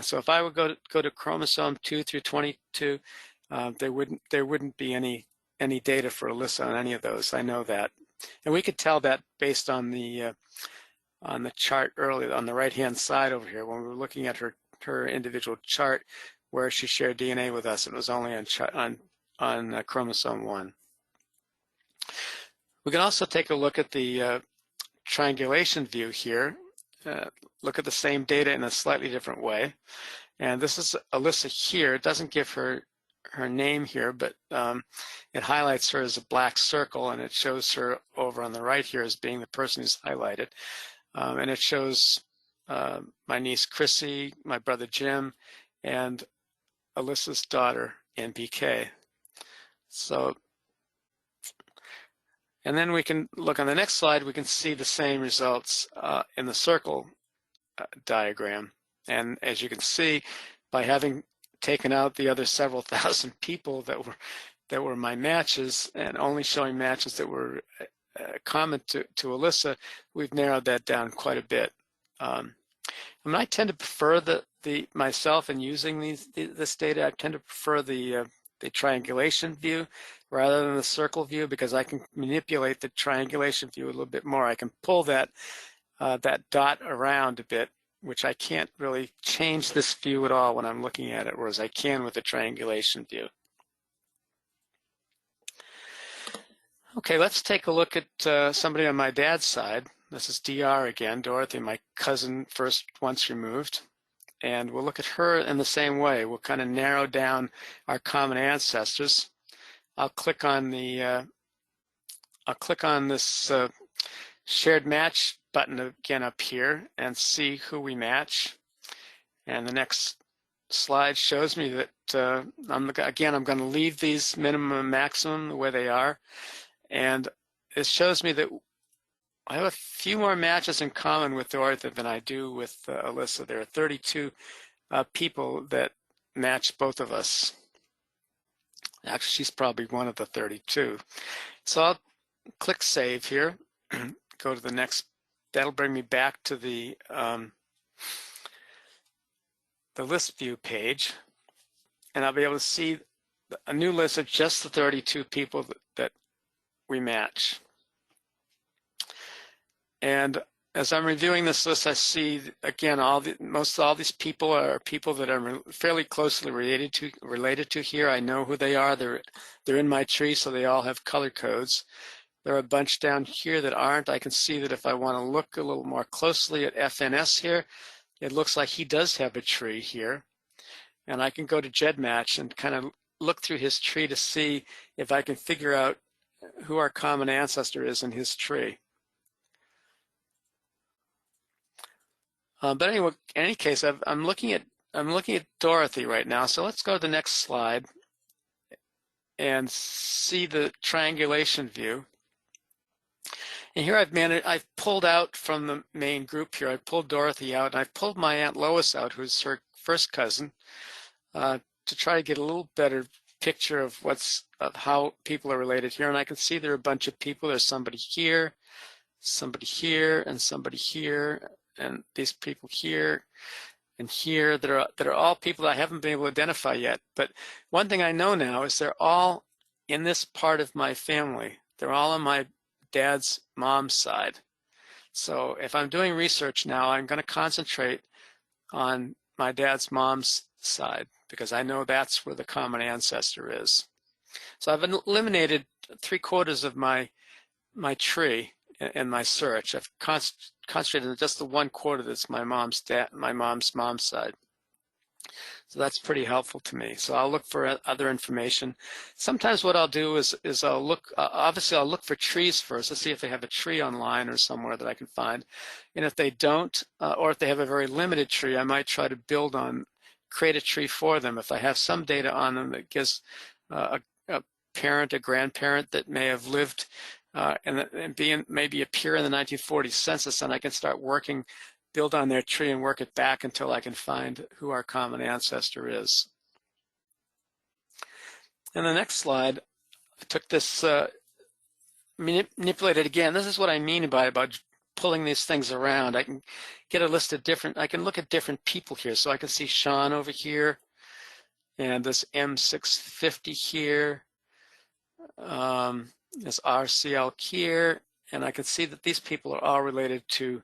So if I would go to chromosome 2 through 22, there wouldn't be any data for Alyssa on any of those. I know that, and we could tell that based on the chart earlier on the right-hand side over here when we were looking at her individual chart where she shared DNA with us. It was only on chromosome 1. We can also take a look at the triangulation view here. Look at the same data in a slightly different way. And this is Alyssa here. It doesn't give her name here, but it highlights her as a black circle, and it shows her over on the right here as being the person who's highlighted. And it shows my niece Chrissy, my brother Jim, and Alyssa's daughter, NBK. So, and then we can look on the next slide, we can see the same results in the circle diagram. And as you can see, by having taken out the other several thousand people that were my matches and only showing matches that were common to Alyssa, we've narrowed that down quite a bit. And I tend to prefer myself in using this data. I tend to prefer the triangulation view rather than the circle view, because I can manipulate the triangulation view a little bit more. I can pull that dot around a bit, which I can't really change this view at all when I'm looking at it, whereas I can with the triangulation view. Okay, let's take a look at somebody on my dad's side. This is DR again, Dorothy, my cousin first once removed. And we'll look at her in the same way. We'll kind of narrow down our common ancestors. I'll click on this shared match button again up here and see who we match. And the next slide shows me that I'm going to leave these minimum and maximum the way they are. And it shows me that I have a few more matches in common with Dorothy than I do with Alyssa. There are 32 people that match both of us. Actually, she's probably one of the 32. So I'll click Save here, go to the next. That'll bring me back to the list view page, and I'll be able to see a new list of just the 32 people that we match. And as I'm reviewing this list, I see again most all these people are people that I'm fairly closely related to here. I know who they are. They're in my tree, so they all have color codes. There are a bunch down here that aren't. I can see that if I want to look a little more closely at FNS here, it looks like he does have a tree here. And I can go to GEDmatch and kind of look through his tree to see if I can figure out who our common ancestor is in his tree. But anyway, in any case, I'm looking at Dorothy right now. So let's go to the next slide and see the triangulation view. And here I've pulled out from the main group here. I pulled Dorothy out, and I've pulled my Aunt Lois out, who's her first cousin, to try to get a little better picture of how people are related here. And I can see there are a bunch of people. There's somebody here, and somebody here, and these people here and here that are all people that I haven't been able to identify yet. But one thing I know now is they're all in this part of my family. They're all on my dad's mom's side. So if I'm doing research now, I'm going to concentrate on my dad's mom's side because I know that's where the common ancestor is. So I've eliminated 3/4 of my tree in my search. I've concentrated on just the 1/4 that's my mom's mom's side. So that's pretty helpful to me. So I'll look for other information. Sometimes what I'll do is I'll look, obviously I'll look for trees first to see if they have a tree online or somewhere that I can find. And if they don't, or if they have a very limited tree, I might try to create a tree for them. If I have some data on them that gives a parent, a grandparent that may have lived and maybe appear in the 1940 census, and I can start build on their tree and work it back until I can find who our common ancestor is. In the next slide, I took this, manipulated again. This is what I mean about pulling these things around. I can get a list of I can look at different people here. So I can see Sean over here, and this M650 here, this RCL here, and I can see that these people are all related to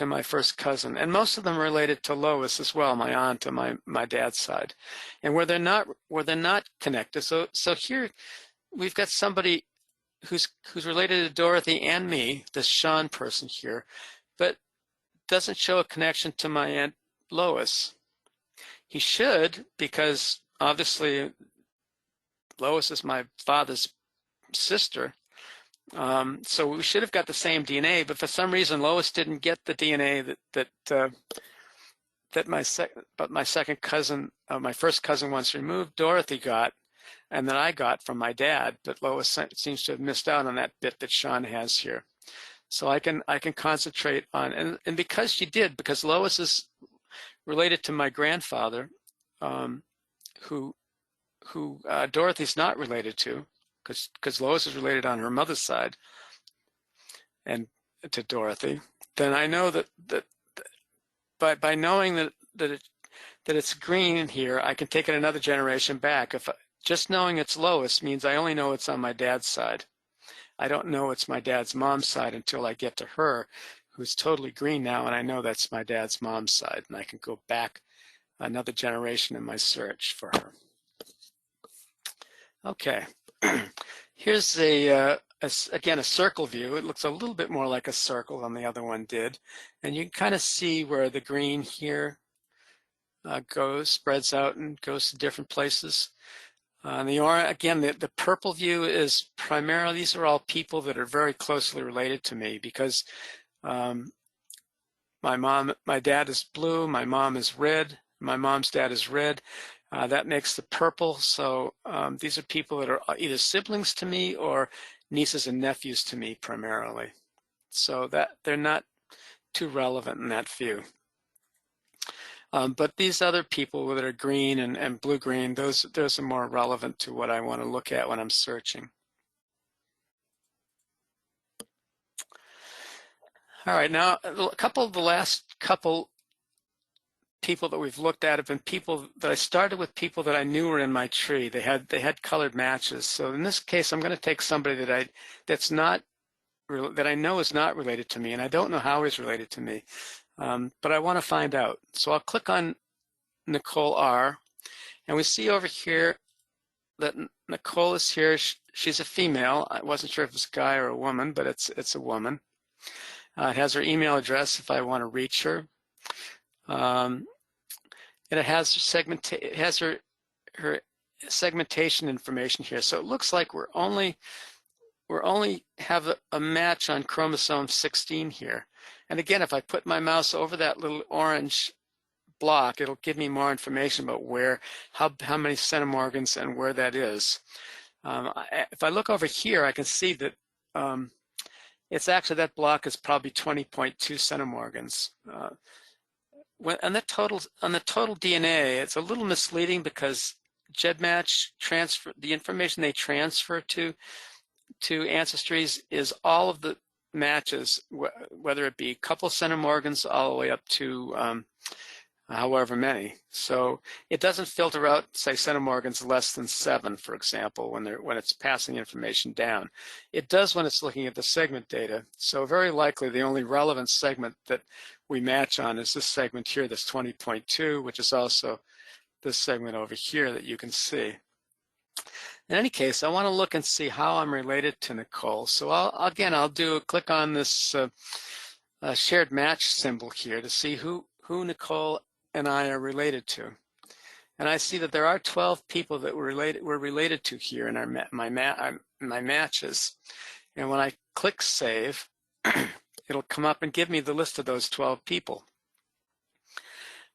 my first cousin, and most of them are related to Lois as well, my aunt on my dad's side. And where they're not connected, so here we've got somebody who's related to Dorothy and me, this Sean person here, but doesn't show a connection to my Aunt Lois. He should, because obviously Lois is my father's sister, So we should have got the same DNA, but for some reason Lois didn't get the DNA that my second cousin, my first cousin once removed, Dorothy got, and that I got from my dad. But Lois seems to have missed out on that bit that Sean has here. So I can concentrate on, and because she did, because Lois is related to my grandfather, who Dorothy's not related to, because Lois is related on her mother's side, and to Dorothy. Then I know that by knowing that it's green here, I can take it another generation back. Just knowing it's Lois means I only know it's on my dad's side. I don't know it's my dad's mom's side until I get to her, who's totally green now, and I know that's my dad's mom's side, and I can go back another generation in my search for her. Okay, here's again a circle view. It looks a little bit more like a circle than the other one did, and you can kind of see where the green here spreads out and goes to different places. The purple view is primarily, these are all people that are very closely related to me, because my dad is blue, my mom is red, my mom's dad is red. That makes the purple. So these are people that are either siblings to me or nieces and nephews to me primarily. So that they're not too relevant in that view. But these other people that are green and blue-green, those are more relevant to what I want to look at when I'm searching. All right, now the last couple people that we've looked at have been people that I started with, people that I knew were in my tree. They had colored matches. So in this case, I'm going to take somebody that I know is not related to me, and I don't know how he's related to me. But I want to find out. So I'll click on Nicole R. And we see over here that Nicole is here. She's a female. I wasn't sure if it's a guy or a woman, but it's a woman. It has her email address if I want to reach her. And it has her segmentation information here. So it looks like we're only have a match on chromosome 16 here. And again, if I put my mouse over that little orange block, it'll give me more information about how many centimorgans and where that is. If I look over here, I can see that it's actually, that block is probably 20.2 centimorgans. On the total DNA, it's a little misleading because GEDmatch the information they transfer to AncesTREES is all of the matches, whether it be a couple centimorgans all the way up to however many. So it doesn't filter out, say, centimorgans less than 7, for example, when it's passing information down. It does when it's looking at the segment data. So very likely the only relevant segment that we match on is this segment here, this 20.2, which is also this segment over here that you can see. In any case, I want to look and see how I'm related to Nicole. So I'll click on this shared match symbol here to see who Nicole and I are related to. And I see that there are 12 people that we're related to here in my matches. And when I click save, it'll come up and give me the list of those 12 people.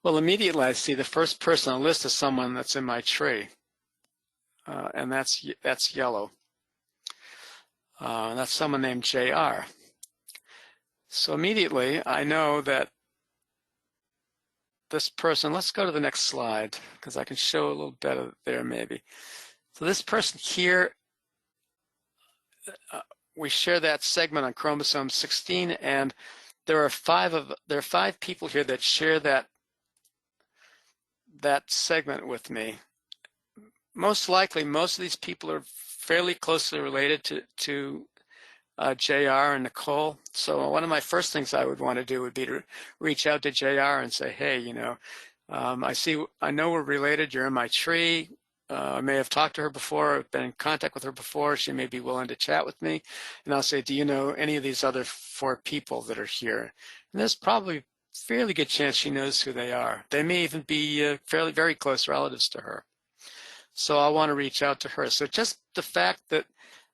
Well, immediately I see the first person on the list is someone that's in my tree. And that's yellow. That's someone named JR. So immediately I know that this person, let's go to the next slide because I can show a little better there maybe. So this person here, we share that segment on chromosome 16, and there are 5 people here that share that segment with me. Most likely, most of these people are fairly closely related to JR and Nicole. So one of my first things I would want to do would be to reach out to JR and say, hey, I know we're related. You're in my tree. I may have talked to her before, I've been in contact with her before. She may be willing to chat with me. And I'll say, do you know any of these other 4 people that are here? And there's probably a fairly good chance she knows who they are. They may even be very close relatives to her. So I want to reach out to her. So just the fact that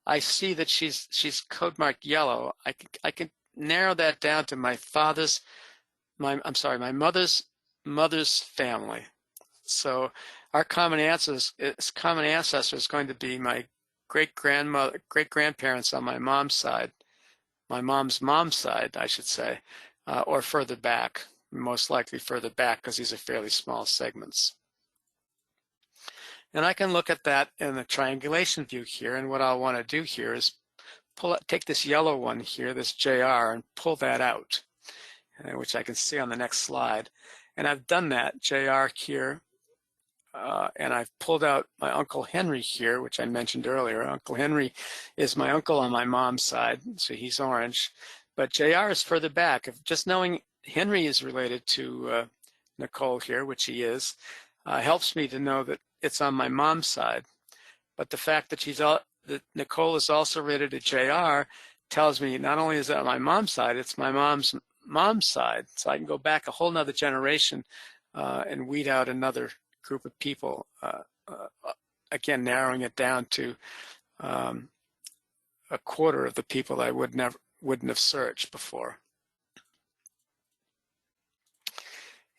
I see that she's code marked yellow. I can narrow that down to my mother's family. So our common ancestor is going to be my great-grandparents on my mom's side, my mom's side, I should say, or further back, most likely further back because these are fairly small segments. And I can look at that in the triangulation view here, and what I'll want to do here is take this yellow one here, this JR, and pull that out, which I can see on the next slide. And I've done that, JR here, and I've pulled out my Uncle Henry here, which I mentioned earlier. Uncle Henry is my uncle on my mom's side, so he's orange. But JR is further back. If just knowing Henry is related to Nicole here, which he is, helps me to know that it's on my mom's side. But the fact that Nicole is also related to JR tells me not only is that on my mom's side, it's my mom's side. So I can go back a whole nother generation and weed out another group of people, again narrowing it down to a quarter of the people I wouldn't have searched before.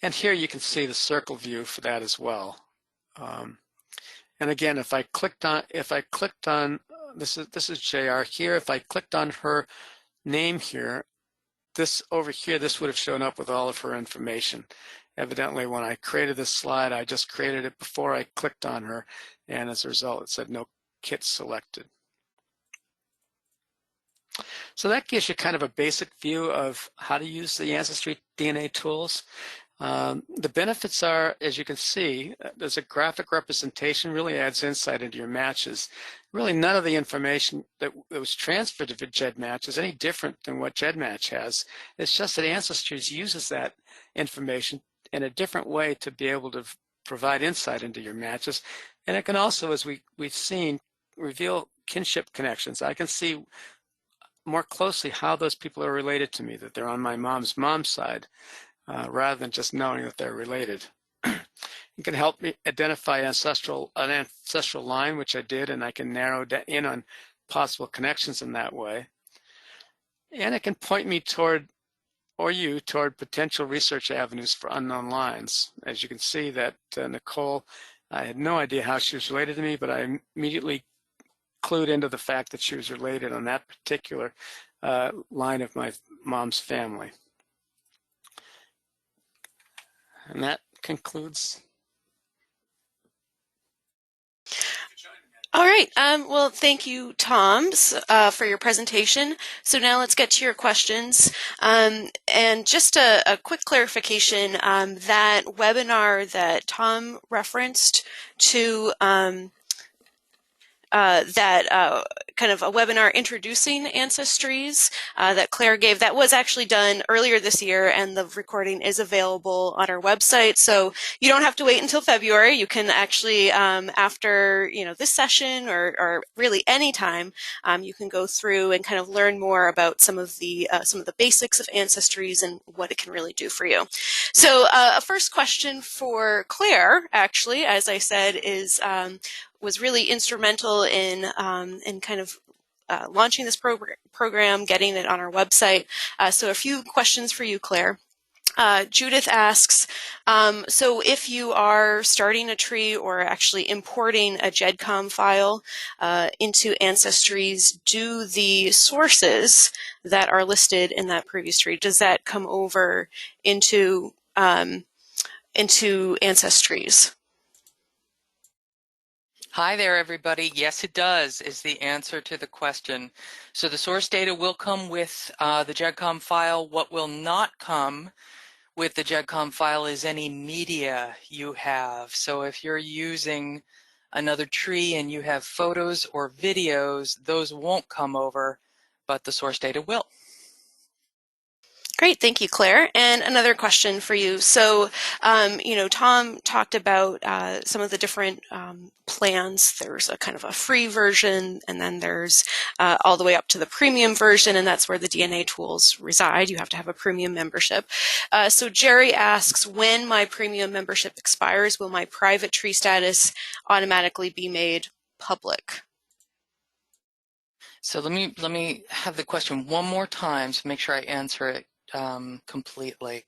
And here you can see the circle view for that as well. And again, if I clicked on this is JR here. If I clicked on her name here, this over here, this would have shown up with all of her information. Evidently, when I created this slide, I just created it before I clicked on her, and as a result, it said no kit selected. So that gives you kind of a basic view of how to use the Ancestry DNA tools. The benefits are, as you can see, there's a graphic representation, really adds insight into your matches. Really none of the information that was transferred to GEDmatch is any different than what GEDmatch has. It's just that AncesTREES uses that information in a different way to be able to provide insight into your matches. And it can also, as we've seen, reveal kinship connections. I can see more closely how those people are related to me, that they're on my mom's side, rather than just knowing that they're related. It can help me identify an ancestral line, which I did, and I can narrow in on possible connections in that way. And it can point me toward potential research avenues for unknown lines. As you can see that Nicole, I had no idea how she was related to me, but I immediately clued into the fact that she was related on that particular line of my mom's family. And that concludes.
All right. Well, thank you, Tom, for your presentation. So now let's get to your questions. And just a quick clarification, that webinar that Tom referenced to kind of a webinar introducing AncesTREES that Claire gave, that was actually done earlier this year, and the recording is available on our website. So you don't have to wait until February. You can actually, after this session or really any time, you can go through and kind of learn more about some of the basics of AncesTREES and what it can really do for you. So a first question for Claire, actually, as I said, is was really instrumental in kind of launching this program, getting it on our website. So a few questions for you, Claire. Judith asks, so if you are starting a tree or actually importing a GEDcom file into AncesTREES, do the sources that are listed in that previous tree, does that come over into AncesTREES?
Hi there, everybody. Yes, it does, is the answer to the question. So the source data will come with the GEDcom file. What will not come with the GEDcom file is any media you have. So if you're using another tree and you have photos or videos, those won't come over, but the source data will.
Great, thank you, Claire. And another question for you. So, Tom talked about some of the different plans. There's a kind of a free version, and then there's all the way up to the premium version, and that's where the DNA tools reside. You have to have a premium membership. So Jerry asks, when my premium membership expires, will my private tree status automatically be made public?
So let me have the question one more time to make sure I answer it completely.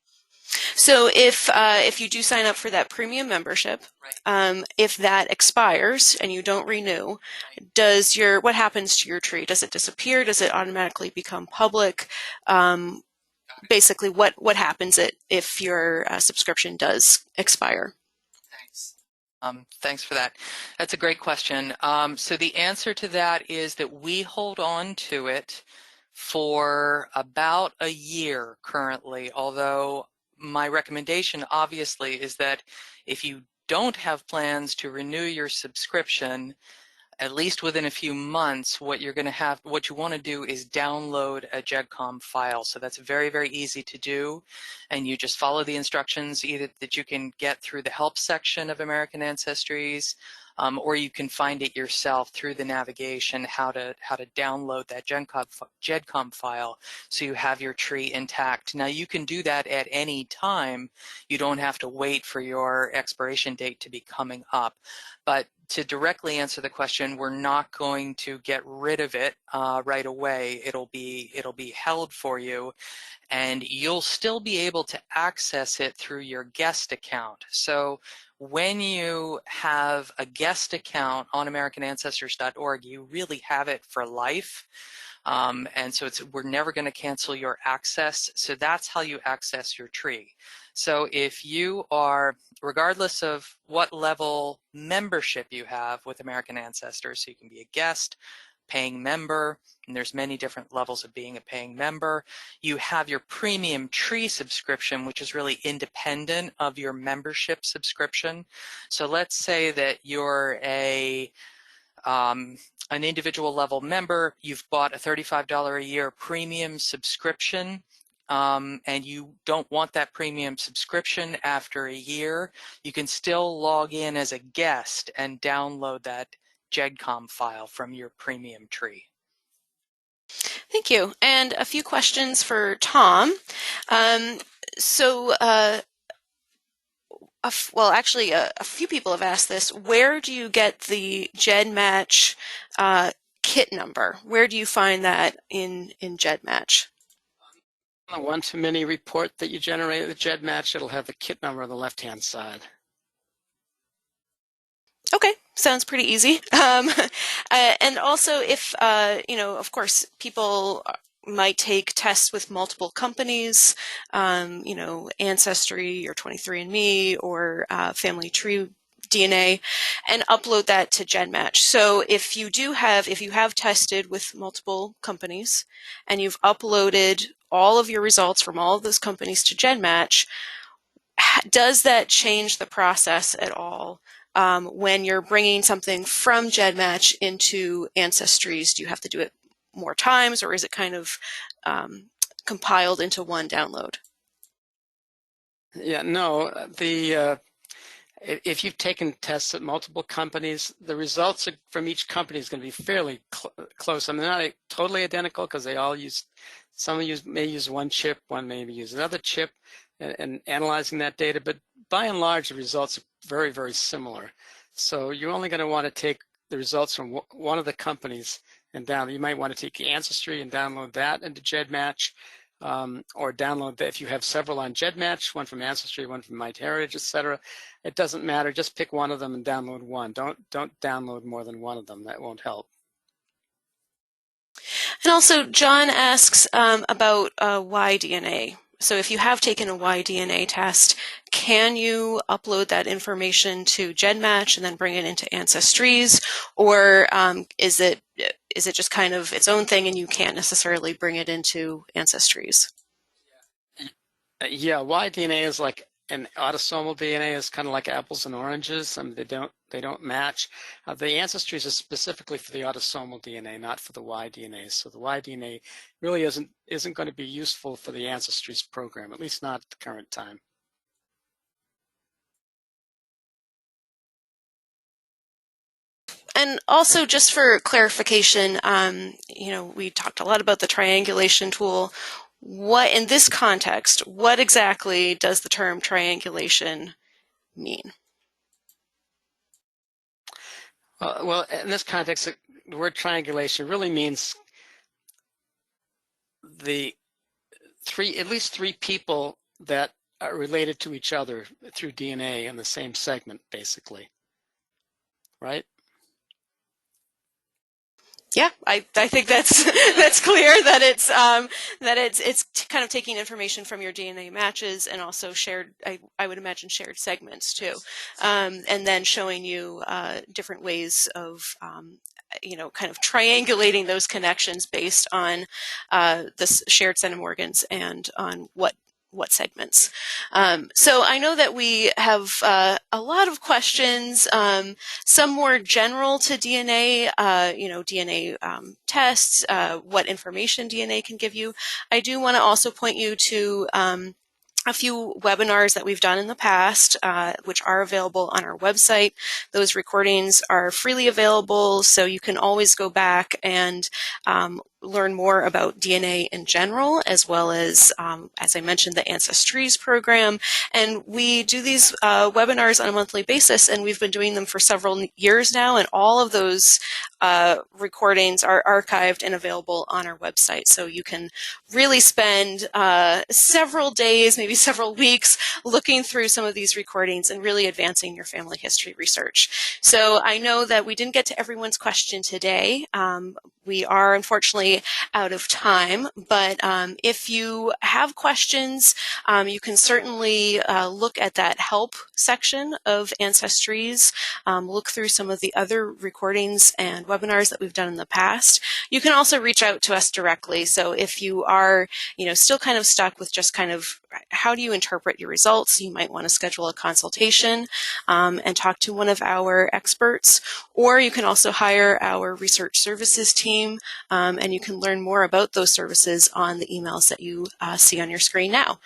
So if you do sign up for that premium membership, if that expires and you don't renew, what happens to your tree? Does it disappear? Does it automatically become public? Basically, what happens if your subscription does expire?
Thanks for that. That's a great question. So the answer to that is that we hold on to it for about a year currently, although my recommendation obviously is that if you don't have plans to renew your subscription, at least within a few months, what you want to do is download a GEDcom file. So that's very, very easy to do. And you just follow the instructions either that you can get through the help section of American Ancestries, or you can find it yourself through the navigation, how to download that GEDcom file so you have your tree intact. Now you can do that at any time. You don't have to wait for your expiration date to be coming up. But to directly answer the question, we're not going to get rid of it right away. It'll be held for you, and you'll still be able to access it through your guest account. So when you have a guest account on AmericanAncestors.org, you really have it for life. And so we're never going to cancel your access. So that's how you access your tree. So if you are, regardless of what level membership you have with American Ancestors, so you can be a guest, paying member, and there's many different levels of being a paying member. You have your premium tree subscription, which is really independent of your membership subscription. So let's say that you're an individual level member, you've bought a $35 a year premium subscription, and you don't want that premium subscription after a year, you can still log in as a guest and download that GEDcom file from your premium tree.
Thank you. And a few questions for Tom. Actually, a few people have asked this. Where do you get the GEDmatch kit number? Where do you find that in GEDmatch?
On the one-to-many report that you generate with GEDmatch, it'll have the kit number on the left-hand side.
Okay, sounds pretty easy. And also, if of course, people might take tests with multiple companies, Ancestry or 23andMe or Family Tree DNA, and upload that to GEDmatch. So if you have tested with multiple companies and you've uploaded all of your results from all of those companies to GEDmatch, does that change the process at all? When you're bringing something from GEDmatch into AncesTREES, do you have to do it more times, or is it kind of compiled into one download?
Yeah, no, if you've taken tests at multiple companies, the results from each company is going to be fairly close. I mean, they're not totally identical because they all may use one chip, one may use another chip, and analyzing that data, but by and large, the results are very, very similar. So you're only going to want to take the results from one of the companies and download. You might want to take the Ancestry and download that into GEDmatch, or download that if you have several on GEDmatch, one from Ancestry, one from MyHeritage, etc. It doesn't matter. Just pick one of them and download one. Don't download more than one of them. That won't help.
And also, John asks about Y-DNA. So if you have taken a Y-DNA test, can you upload that information to GEDmatch and then bring it into AncesTREES, or is it just kind of its own thing and you can't necessarily bring it into AncesTREES?
Yeah, Y-DNA is like an autosomal DNA is kind of like apples and oranges. I mean, they don't match. The Ancestries is specifically for the autosomal DNA, not for the Y-DNA. So the Y-DNA really isn't going to be useful for the Ancestries program, at least not at the current time.
And also, just for clarification, we talked a lot about the triangulation tool. What, in this context, what exactly does the term triangulation mean?
Well, in this context, the word triangulation really means the at least three people that are related to each other through DNA in the same segment, basically, right?
Yeah, I think that's that's clear that it's kind of taking information from your DNA matches and also shared. I would imagine shared segments too, and then showing you different ways of kind of triangulating those connections based on the shared centimorgans and on what segments. So I know that we have a lot of questions, some more general to DNA, DNA tests, what information DNA can give you. I do want to also point you to a few webinars that we've done in the past, which are available on our website. Those recordings are freely available, so you can always go back and learn more about DNA in general, as well as I mentioned, the AncesTREES program. And we do these webinars on a monthly basis, and we've been doing them for several years now, and all of those recordings are archived and available on our website. So you can really spend several days, maybe several weeks, looking through some of these recordings and really advancing your family history research. So I know that we didn't get to everyone's question today. We are unfortunately out of time, but if you have questions, you can certainly look at that help section of AncesTREES, look through some of the other recordings and webinars that we've done in the past. You can also reach out to us directly. So if you are, still kind of stuck with just kind of how do you interpret your results, you might want to schedule a consultation and talk to one of our experts, or you can also hire our research services team, and you can learn more about those services on the emails that you see on your screen now.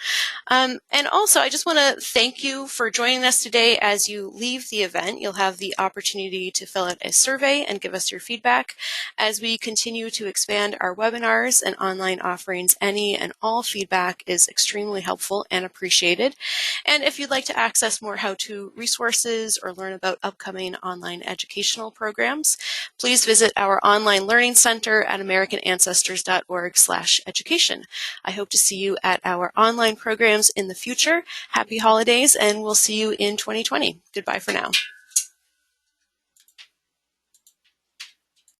And also, I just want to thank you for joining us today. As you leave the event, you'll have the opportunity to fill out a survey and give us your feedback. As we continue to expand our webinars and online offerings, any and all feedback is extremely helpful and appreciated. And if you'd like to access more how-to resources or learn about upcoming online educational programs, please visit our online learning center at americanancestors.org/education. I hope to see you at our online programs in the future. Happy holidays, and we'll see you in 2020. Goodbye for now.